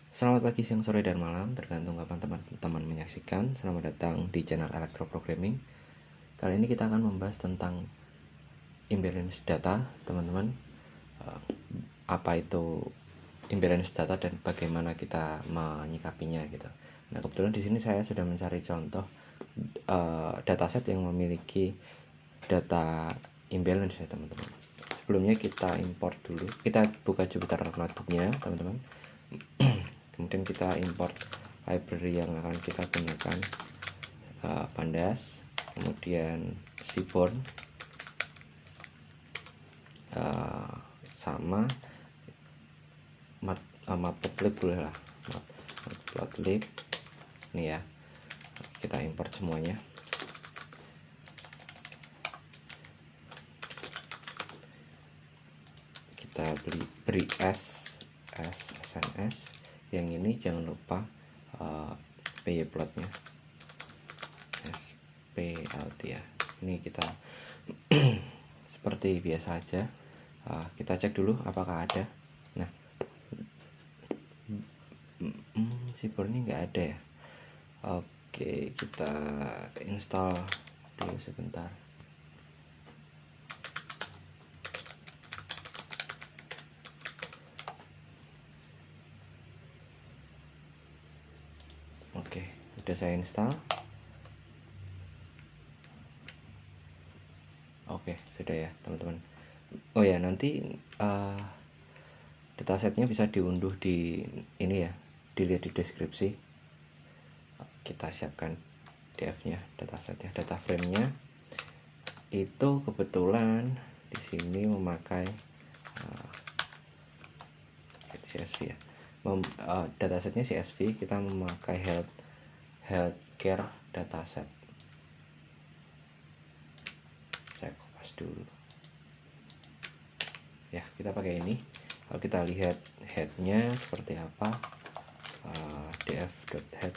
Selamat pagi, siang, sore, dan malam, tergantung kapan teman-teman menyaksikan. Selamat datang di channel Electro Programming. Kali ini kita akan membahas tentang imbalance data, teman-teman. Apa itu imbalance data dan bagaimana kita menyikapinya gitu. Nah, kebetulan di sini saya sudah mencari contoh dataset yang memiliki data imbalance ya, teman-teman. Sebelumnya kita import dulu. Kita buka Jupyter Notebook-nya, teman-teman. Kemudian kita import library yang akan kita gunakan, Pandas, kemudian Seaborn, sama Matplotlib boleh lah, Matplotlib ini ya. Kita import semuanya. Kita beri SNS. Yang ini jangan lupa pyplotnya splt ya. Ini kita seperti biasa aja, kita cek dulu apakah ada. Nah, Seaborn ini nggak ada ya. Oke, kita install dulu sebentar. Oke, udah saya install. Oke, sudah ya, teman-teman. Oh ya, nanti datasetnya bisa diunduh di ini ya, dilihat di deskripsi. Kita siapkan df-nya, datasetnya, data frame-nya. Itu kebetulan di sini memakai CSV ya. Datasetnya CSV, kita memakai healthcare dataset. Saya kopas dulu ya, kita pakai ini. Kalau kita lihat headnya seperti apa, df.head.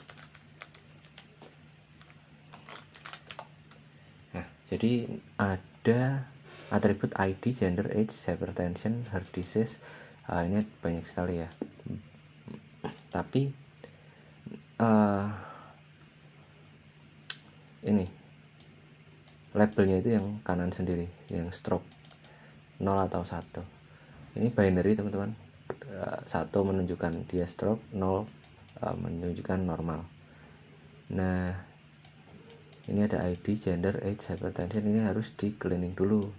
Nah, jadi ada atribut ID, gender, age, hypertension, heart disease. Ini banyak sekali ya. Tapi ini labelnya itu yang kanan sendiri, yang stroke 0 atau 1. Ini binary, teman-teman. 1 menunjukkan dia stroke, 0 menunjukkan normal. Nah, ini ada ID, gender, age, hypertension. Ini harus di cleaning dulu.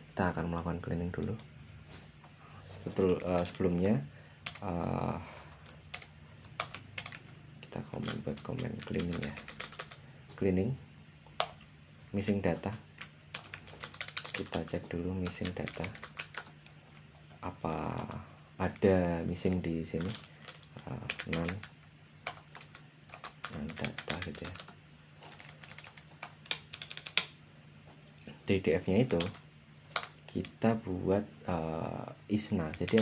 Kita akan melakukan cleaning dulu. Sebelumnya kita buat komen cleaning ya. Cleaning missing data. Kita cek dulu missing data, apa ada missing di sini. Non data gitu ya. Di df nya itu kita buat isna. Jadi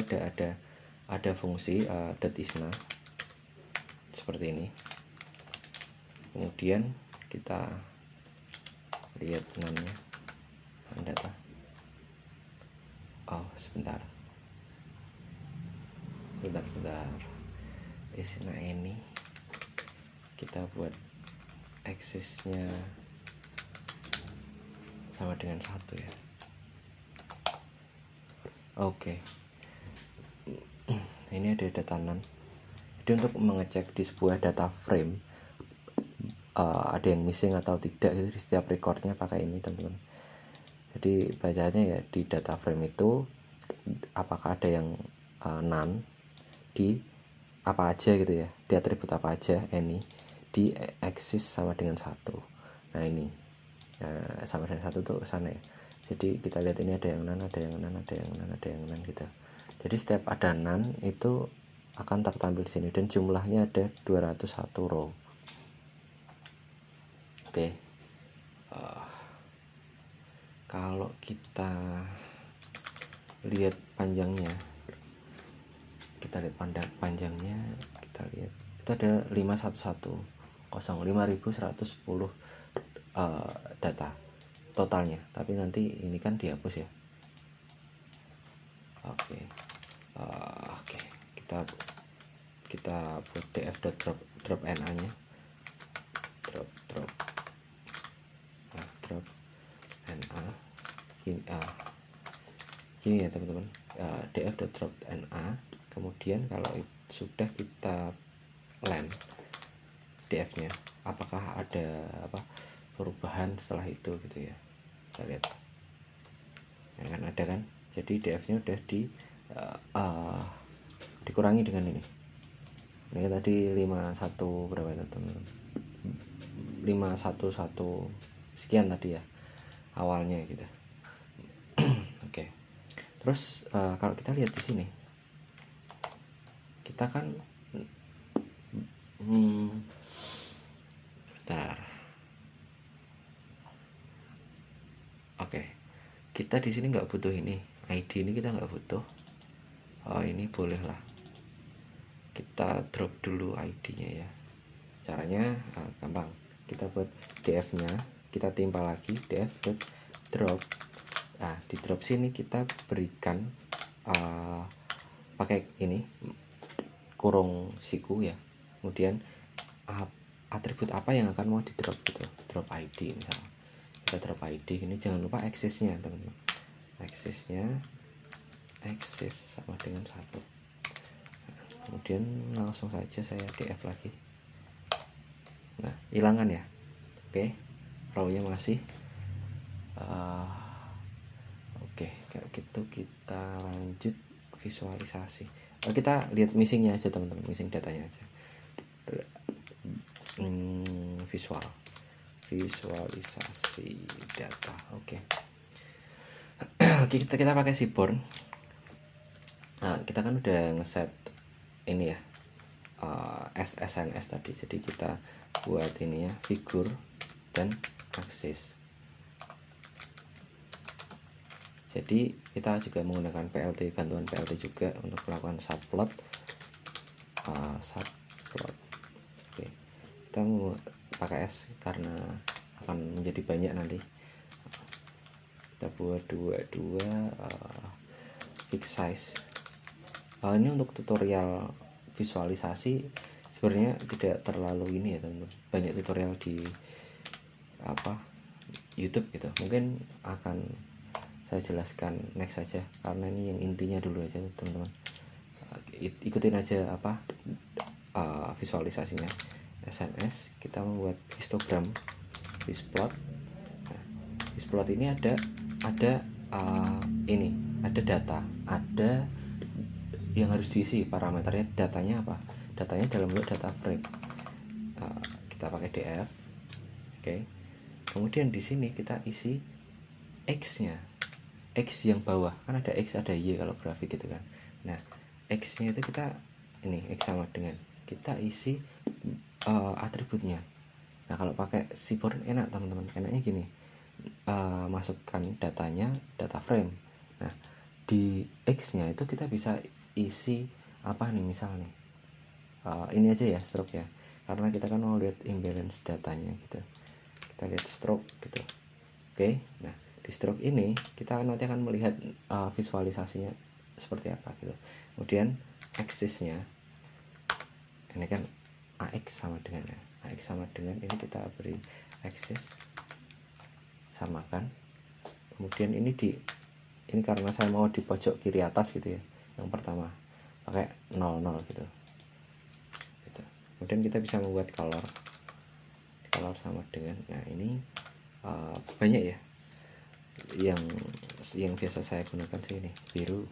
ada fungsi .isna seperti ini. Kemudian kita lihat namanya data. Oh, sebentar. Isna ini kita buat aksesnya sama dengan 1 ya. Oke. Ini ada data none. Jadi untuk mengecek di sebuah data frame ada yang missing atau tidak itu di setiap recordnya pakai ini, teman-teman. Jadi bacanya ya di data frame itu apakah ada yang none di apa aja gitu ya, di atribut apa aja, any di axis sama dengan 1. Nah, ini sama dengan 1 tuh sana ya. Jadi kita lihat ini ada yang none, ada yang none, ada yang none, ada yang none gitu. Jadi setiap ada none itu akan tertampil di sini dan jumlahnya ada 201 row. Oke. Kalau kita lihat panjangnya, kita lihat panjangnya, kita lihat itu ada 5110 data totalnya, tapi nanti ini kan dihapus ya. Oke, kita buat df.drop na nya, drop na gini ya teman-teman, df.drop na. Kemudian kalau sudah kita land df nya, apakah ada perubahan setelah itu gitu ya, kita lihat ya kan, ada kan. Jadi df nya udah dikurangi dengan ini tadi 51 berapa itu teman-teman, 511 sekian tadi ya awalnya gitu. Oke. Terus kalau kita lihat di sini, kita kan bentar. Oke. Kita di sini nggak butuh ini, ID ini kita nggak butuh. Oh, ini boleh lah. Kita drop dulu ID-nya ya. Caranya gampang. Kita buat df-nya, kita timpa lagi df.drop. Nah, di drop sini kita berikan pakai ini kurung siku ya. Kemudian atribut apa yang akan mau di drop gitu. Drop ID misalnya. Kita drop ID ini, jangan lupa access-nya teman-teman. Access-nya sama dengan 1. Kemudian langsung saja saya df lagi. Nah, hilangkan ya. Oke, row-nya masih oke. Kayak gitu kita lanjut visualisasi. Kita lihat missingnya aja teman-teman, missing datanya aja. Visualisasi data. Oke. kita pakai Seaborn. Nah, kita kan udah ngeset ini ya, SSNS tadi. Jadi kita buat ini ya, figur dan aksis. Jadi kita juga menggunakan PLT, bantuan PLT juga untuk melakukan subplot. Oke. Kita mau pakai S karena akan menjadi banyak nanti. Kita buat dua fix size. Ini untuk tutorial visualisasi sebenarnya tidak terlalu ini ya teman-teman, banyak tutorial di YouTube gitu, mungkin akan saya jelaskan next saja karena ini yang intinya dulu aja teman-teman. Ikutin aja visualisasinya. SNS kita membuat histogram, histplot. Nah, histplot ini ada ini ada data, ada yang harus diisi parameternya. Datanya apa? Datanya dalam bentuk data frame. Kita pakai df. Oke. Kemudian di sini kita isi x-nya. X yang bawah kan ada x ada y kalau grafik gitu kan. Nah, x-nya itu kita ini x sama dengan, kita isi atributnya. Nah, kalau pakai Seaborn enak teman-teman. Enaknya gini. Masukkan datanya data frame. Nah, di x-nya itu kita bisa isi apa nih, misal nih ini aja ya, stroke ya, karena kita kan mau lihat imbalance datanya gitu. Kita lihat stroke gitu. Oke. Nah, di stroke ini kita nanti akan melihat visualisasinya seperti apa gitu. Kemudian axis-nya ini kan AX sama dengan ini, kita beri axis samakan. Kemudian ini karena saya mau di pojok kiri atas gitu ya, yang pertama pakai 00 gitu. Kemudian kita bisa membuat color sama dengan, nah ini banyak ya yang biasa saya gunakan sih, ini biru.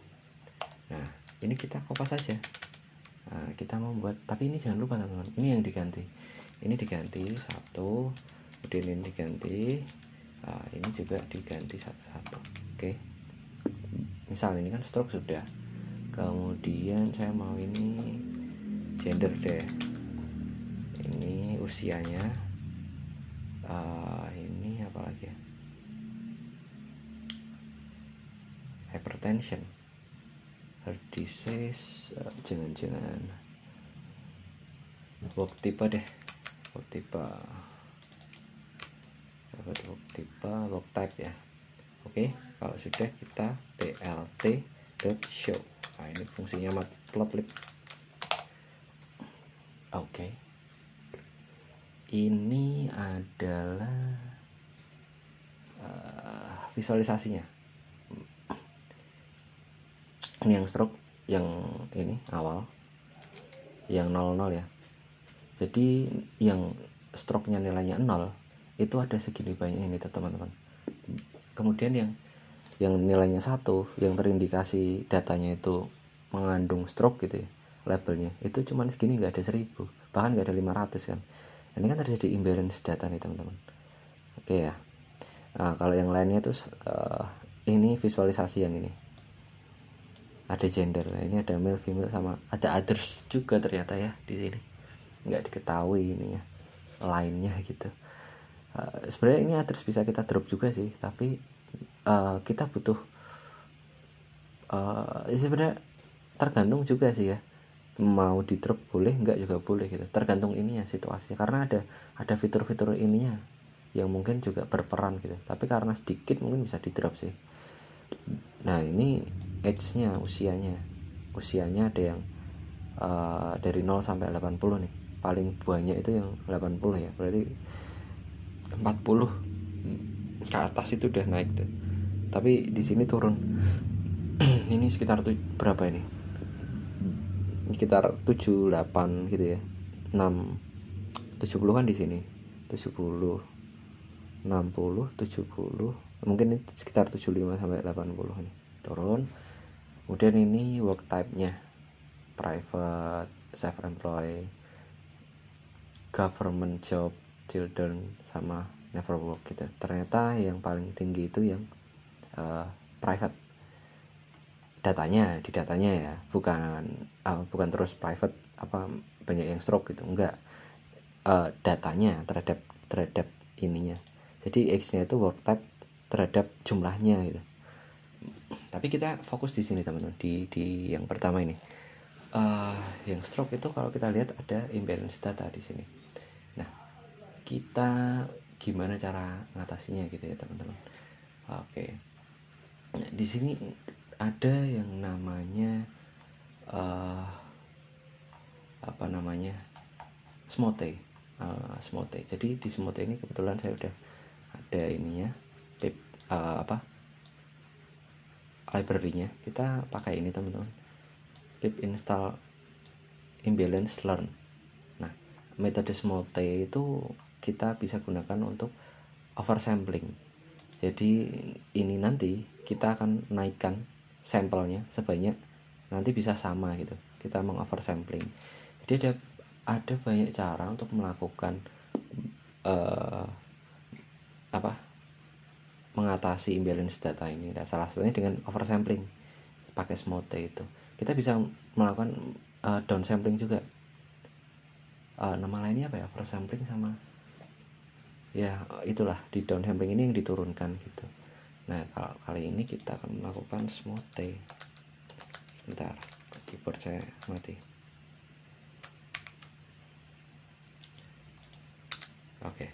Nah, ini kita kopas saja. Nah, kita membuat, tapi ini jangan lupa teman-teman, ini yang diganti, satu, kemudian ini diganti, ini juga diganti satu-satu. Oke. Misal ini kan stroke sudah, kemudian saya mau ini gender deh, ini usianya, ini apa lagi ya, hypertension, heart disease, jangan work type deh, work type ya. Oke, kalau sudah kita plt.show. Nah, ini fungsinya matplotlib. Oke. Ini adalah visualisasinya. Ini yang stroke, yang ini awal, yang 00 ya. Jadi yang stroke-nya nilainya 0 itu ada segini banyak ini teman-teman. Kemudian yang nilainya 1, yang terindikasi datanya itu mengandung stroke gitu ya, labelnya itu cuman segini, nggak ada 1000, bahkan nggak ada 500 kan. Ini kan terjadi imbalance data nih teman-teman. Oke ya. Nah, kalau yang lainnya itu ini visualisasi yang ini. Ada gender. Nah, ini ada male, female, sama ada others juga ternyata ya di sini. Nggak diketahui ini ya lainnya gitu. Sebenarnya ini others bisa kita drop juga sih, tapi kita butuh sebenarnya tergantung juga sih ya, mau di drop boleh, nggak juga boleh gitu, tergantung ininya situasinya, karena ada fitur-fitur ininya yang mungkin juga berperan gitu, tapi karena sedikit mungkin bisa di drop sih. Nah ini age-nya, usianya ada yang dari 0 sampai 80 nih, paling banyak itu yang 80 ya, berarti 40 ke atas itu udah naik tuh, tapi di sini turun. Ini sekitar berapa ini, sekitar 78 gitu ya, 70 kan di sini, 70, 60, 70, mungkin ini sekitar 75 sampai 80 nih turun. Kemudian ini work type-nya private, self employed, government job, children, sama never work gitu. Ternyata yang paling tinggi itu yang private. Di datanya ya, bukan terus private banyak yang stroke gitu, enggak. Datanya terhadap ininya. Jadi X-nya itu work type terhadap jumlahnya gitu. Tapi kita fokus di sini teman-teman, di yang pertama ini. Yang stroke itu kalau kita lihat ada imbalance data di sini. Nah, kita gimana cara ngatasinya gitu ya teman-teman. Oke. Nah, di sini ada yang namanya Smote. Smote. Jadi di Smote ini kebetulan saya udah ada ininya, library-nya. Kita pakai ini teman-teman, pip install imbalance learn. Nah, metode Smote itu kita bisa gunakan untuk oversampling. Jadi ini nanti kita akan naikkan sampelnya sebanyak, nanti bisa sama gitu, kita mengoversampling. Jadi ada banyak cara untuk melakukan mengatasi imbalance data ini. Nah, salah satunya dengan oversampling pakai Smote itu. Kita bisa melakukan downsampling juga. Nama lainnya apa ya, oversampling sama ya itulah, di downsampling ini yang diturunkan gitu. Nah, kalau kali ini kita akan melakukan Smote. Sebentar, keyboard saya mati. Oke.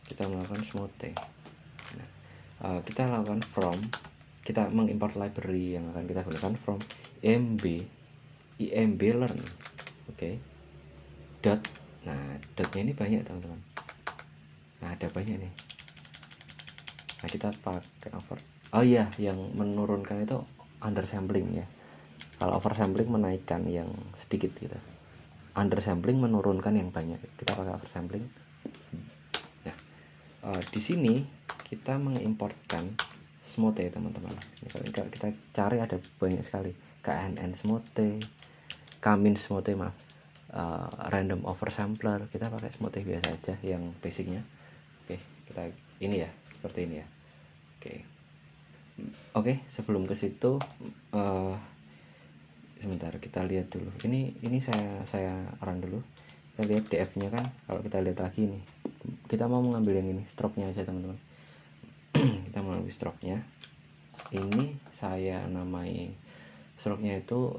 Kita melakukan Smote. Nah, kita lakukan kita mengimport library yang akan kita gunakan from imb learn. Oke. Dot. Nah, dotnya ini banyak teman-teman. Nah, ada banyak nih. Nah, kita pakai yang menurunkan itu undersampling ya. Kalau oversampling menaikkan yang sedikit gitu, undersampling menurunkan yang banyak. Kita pakai oversampling. Nah, di sini kita mengimportkan Smote teman-teman. Kalau kita cari ada banyak sekali, KNN Smote, Kamin Smote, random oversampler. Kita pakai Smote biasa aja yang basicnya. Oke, kita ini ya, seperti ini ya. Oke, sebelum ke situ sebentar kita lihat dulu. Ini saya run dulu. Kita lihat DF-nya kan. Kalau kita lihat lagi nih, kita mau mengambil yang ini, stroke-nya aja teman-teman. Kita mengambil stroke-nya. Ini saya namai stroke-nya itu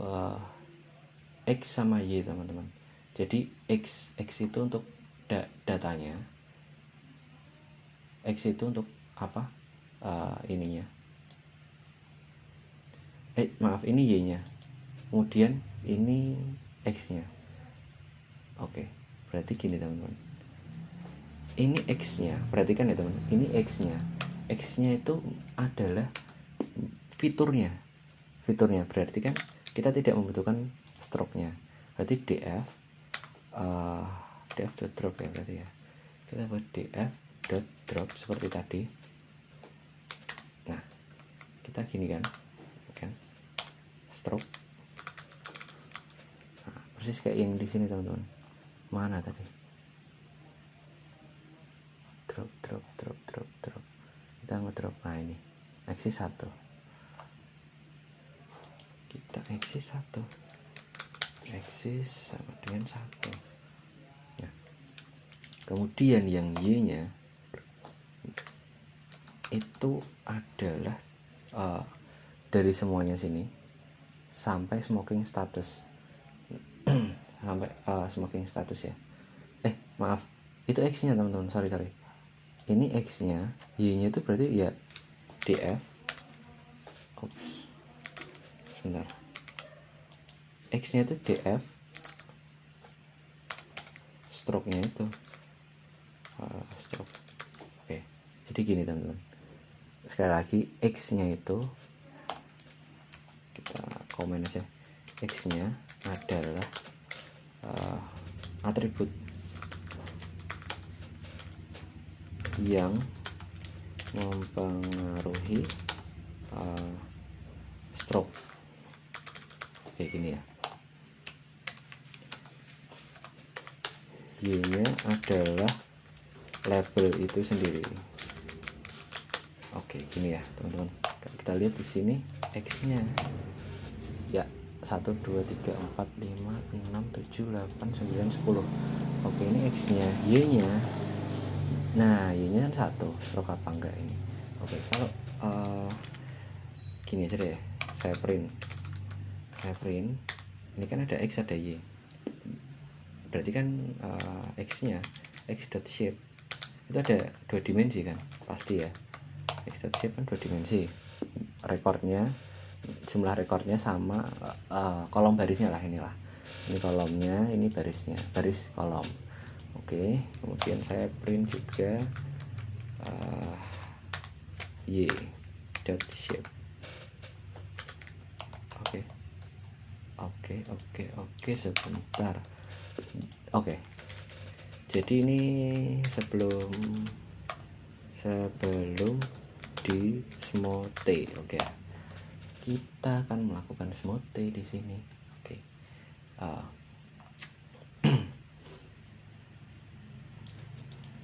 X sama Y teman-teman. Jadi X itu untuk datanya. X itu untuk apa? Ininya. Ini Y-nya. Kemudian ini X-nya. Oke, berarti gini teman-teman, ini X-nya, perhatikan ya teman, ini X-nya itu adalah fiturnya berarti kan kita tidak membutuhkan stroke-nya, berarti df.drop ya, berarti ya kita buat df.drop seperti tadi. Nah, kita gini kan stroke, nah, persis kayak yang di sini teman-teman. Mana tadi? Drop. Kita ngedrop. Nah, ini axis 1. Kita axis 1. Axis sama dengan 1. Nah, kemudian yang Y-nya itu adalah dari semuanya sini sampai smoking status. Sampai smoking status ya. Maaf, itu X-nya teman-teman, sorry. Ini X-nya, Y-nya itu berarti ya df. Sebentar. X-nya itu df, stroke-nya itu stroke. Oke, jadi gini teman-teman. Sekali lagi, X-nya itu kita komen aja. X-nya adalah atribut yang mempengaruhi stroke. Kayak gini ya. Y-nya adalah label itu sendiri. Oke, gini ya teman-teman. Kita lihat di sini X-nya ya 1 2 3 4 5 6 7 8 9 10. Oke, ini X-nya. Y-nya, nah Y-nya kan 1, stroke apa enggak ini? Oke, kalau gini aja deh, saya print ini kan ada X ada Y, berarti kan X-nya X.shape itu ada 2 dimensi kan, pasti ya. X.shape kan 2 dimensi, rekornya, jumlah rekornya sama kolom barisnya lah, inilah, ini kolomnya, ini barisnya, baris kolom. Oke, kemudian saya print juga Y.shape. Oke, sebentar. Oke, jadi ini sebelum di smote. Oke, kita akan melakukan smote di sini. Oke,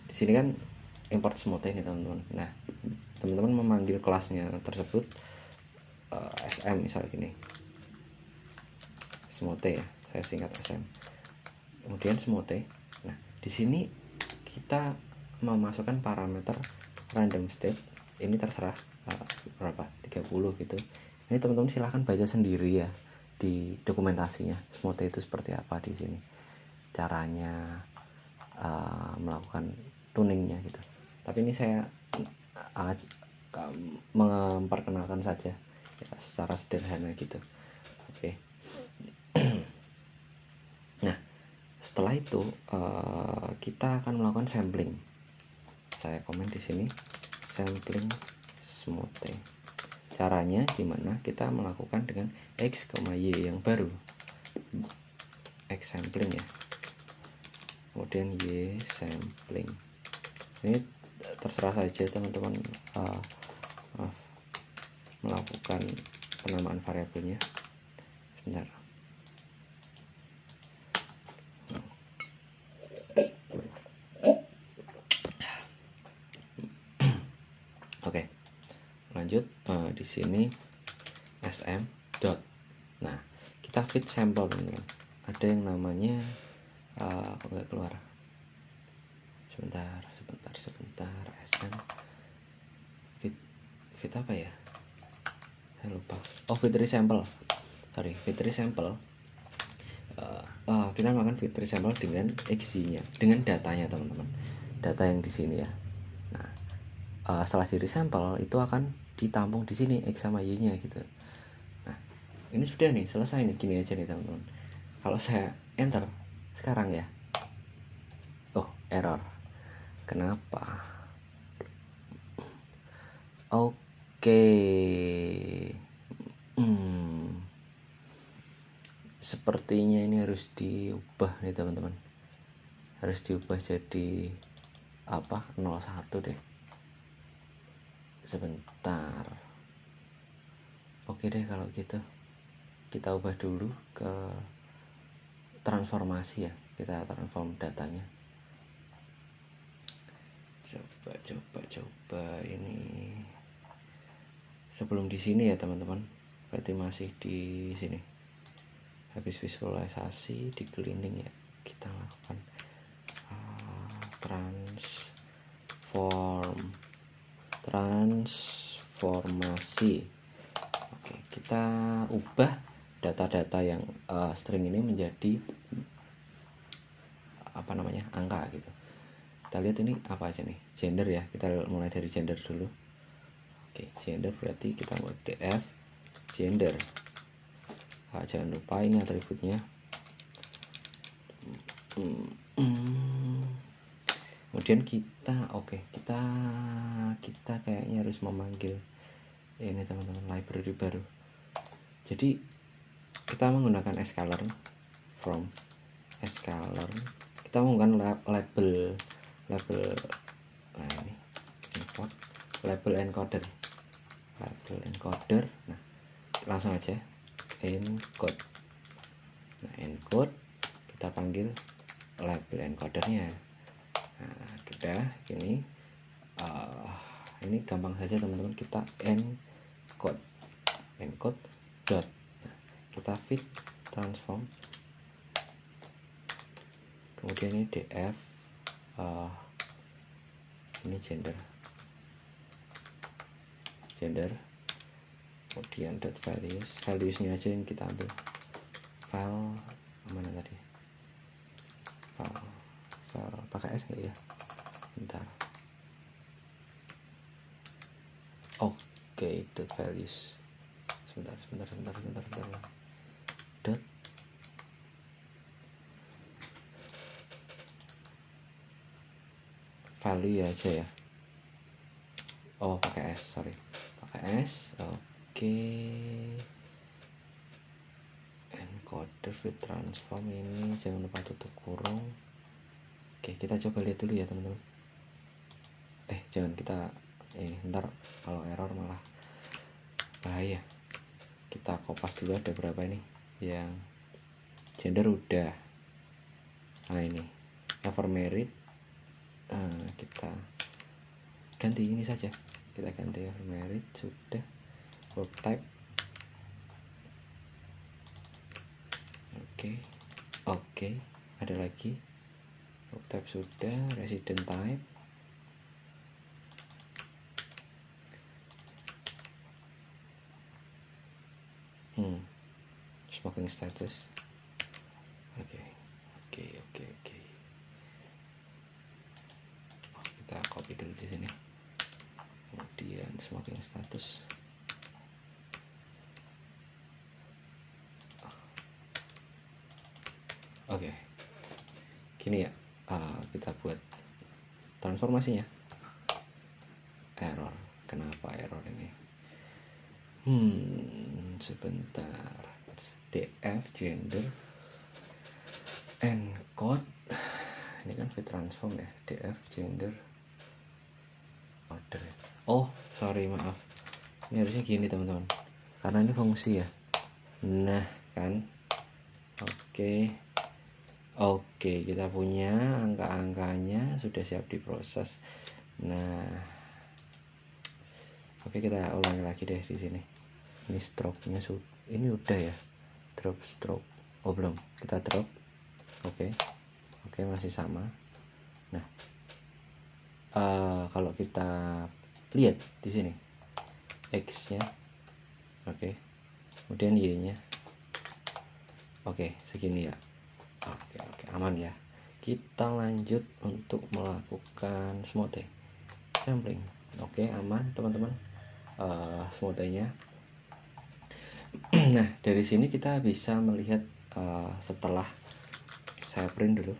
di sini kan import smote ini teman-teman. Nah, teman-teman memanggil kelasnya tersebut SM, misal gini, smote ya, saya singkat SM, kemudian smote. Nah, di sini kita memasukkan parameter random state, ini terserah berapa, 30 gitu. Ini teman-teman silahkan baca sendiri ya di dokumentasinya smote itu seperti apa di sini, caranya melakukan tuningnya gitu. Tapi ini saya memperkenalkan saja ya, secara sederhana gitu. Oke. Nah, setelah itu kita akan melakukan sampling. Saya komen di sini sampling smote. Caranya gimana? Kita melakukan dengan X, Y yang baru, X sampling ya, kemudian Y sampling. Ini terserah saja teman-teman melakukan penamaan variabelnya. Sebentar. Oke, lanjut. Di sini sm dot. Nah, kita fit sampel teman-teman. Ada yang namanya kok nggak keluar? Sebentar. Sm fit apa ya? Saya lupa. Oh, fit resample. Sorry, fit resample. Kita melakukan fit resample dengan XY-nya, dengan datanya teman-teman. Data yang di sini ya. Nah, setelah di resample itu akan ditampung di sini X sama Y-nya gitu. Nah, ini sudah nih selesai nih, gini aja nih teman-teman. Kalau saya enter sekarang ya, error. Kenapa? Oke. Sepertinya ini harus diubah nih teman-teman. Harus diubah jadi apa? 01 deh. Sebentar. Oke deh kalau gitu. Kita ubah dulu ke transformasi ya. Kita transform datanya. Coba ini. Sebelum di sini ya teman-teman. Berarti masih di sini. Habis visualisasi di cleaning ya, kita lakukan transformasi. Oke, kita ubah data-data yang string ini menjadi apa namanya, angka gitu. Kita lihat ini apa aja nih, gender ya. Kita mulai dari gender dulu. Oke, gender berarti kita mau df gender. Jangan lupa ini atributnya. Kemudian kita kita kayaknya harus memanggil ini teman-teman, library baru. Jadi kita menggunakan scalar from scalar. Kita menggunakan label nah ini import label encoder. Nah, langsung aja encode. Nah, encode kita panggil label encodernya. Nah, udah ini gampang saja teman-teman, kita encode dot. Nah, kita fit transform, kemudian ini df ini gender, kemudian dot valuesnya aja yang kita ambil. File mana tadi, file pakai S nggak ya, bentar. Oke, dot values, sebentar. Dot value aja ya. Oh, pakai S, sorry, pakai S. Oke, encoder with transform ini jangan lupa tutup kurung. Oke, kita coba lihat dulu ya teman-teman. Jangan kita ntar kalau error malah bahaya. Kita kopas dulu, ada berapa ini yang gender udah. Nah, ini never married, kita ganti ini saja, kita ganti never married sudah. Work type oke, ada lagi work type sudah. Resident type smoking status. Oke. Kita copy dulu di sini. Kemudian smoking status. Oke. Gini ya. Kita buat transformasinya. Error. Kenapa error ini? Sebentar. df gender encode, ini kan fit transform ya. df gender order. Oh sorry, maaf, ini harusnya gini teman-teman, karena ini fungsi ya. Nah kan, oke, kita punya angka-angkanya sudah siap diproses. Nah, oke, kita ulangi lagi deh di sini. Ini stroke-nya ini udah ya. Drop stroke. Oh belum, kita drop. Oke, masih sama. Nah, kalau kita lihat di sini X-nya, oke, kemudian Y-nya, oke, segini ya. Oke, aman ya. Kita lanjut untuk melakukan smoothie sampling. Oke, aman teman-teman. Smoothie-nya. Nah, dari sini kita bisa melihat setelah saya print dulu,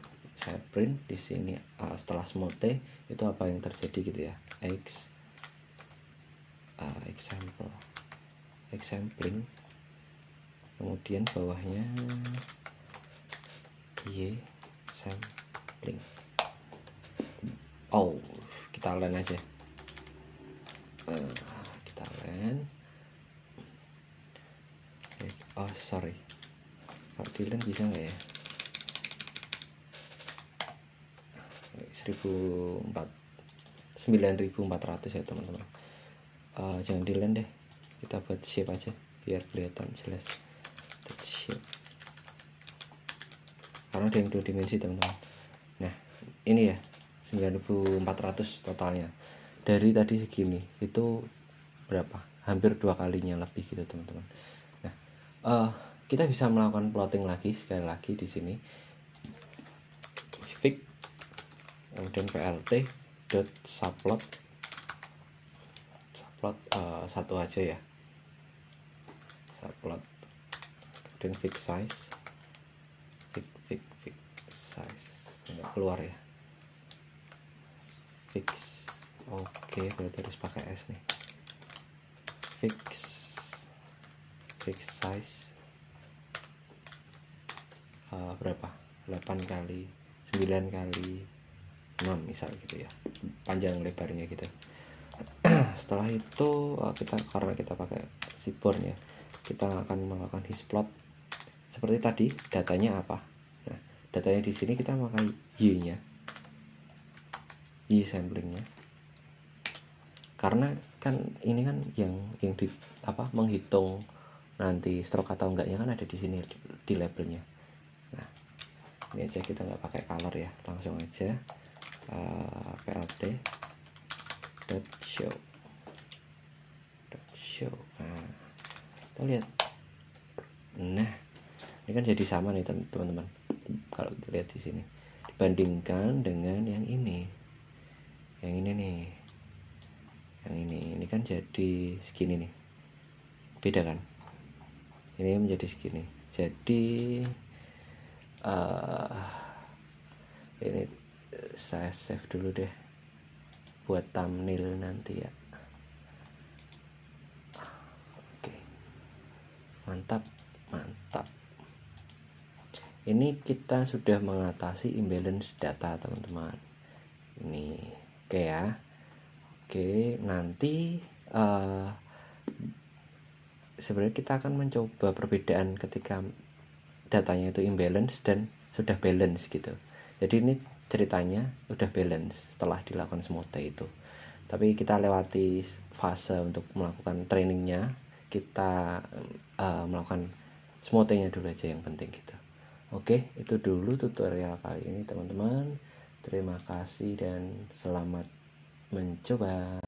saya print di sini setelah smooth itu apa yang terjadi gitu ya, exampling, kemudian bawahnya y sampling. Oh, kita len aja, kita len. Oh sorry, kalau di len bisa nggak ya? 9400 ya teman-teman. Jangan di len deh, kita buat shape aja biar kelihatan jelas. Shape, karena ada yang 2 dimensi teman-teman. Nah ini ya 9400 totalnya. Dari tadi segini itu berapa? Hampir 2 kalinya lebih gitu teman-teman. Nah kita bisa melakukan plotting lagi, sekali lagi di sini fix, kemudian plt dot subplot satu aja ya, subplot, kemudian fix size, fix size nggak keluar ya, fix. Oke, berarti harus pakai S nih. Fix size berapa? 8 kali 9 kali 6 misal gitu ya, panjang lebarnya gitu. Setelah itu karena kita pakai seaborn ya, kita akan melakukan hisplot seperti tadi. Datanya apa? Nah, datanya di sini kita pakai y-nya, y samplingnya, karena kan ini kan yang di menghitung nanti stroke atau enggaknya kan ada di sini di labelnya. Nah, ini aja kita nggak pakai color ya, langsung aja plt dot show. Nah, kita lihat. Nah, ini kan jadi sama nih teman-teman. Kalau kita lihat di sini, dibandingkan dengan yang ini nih, yang ini kan jadi segini nih, beda kan? Ini menjadi segini. Jadi ini saya save dulu deh buat thumbnail nanti ya. Oke, mantap. Ini kita sudah mengatasi imbalance data teman-teman. Ini oke ya. Oke, nanti sebenarnya kita akan mencoba perbedaan ketika datanya itu imbalance dan sudah balance gitu. Jadi ini ceritanya udah balance setelah dilakukan smooth itu, tapi kita lewati fase untuk melakukan trainingnya. Kita melakukan smooth-nya dulu aja yang penting gitu. Oke, itu dulu tutorial kali ini teman-teman. Terima kasih dan selamat mencoba.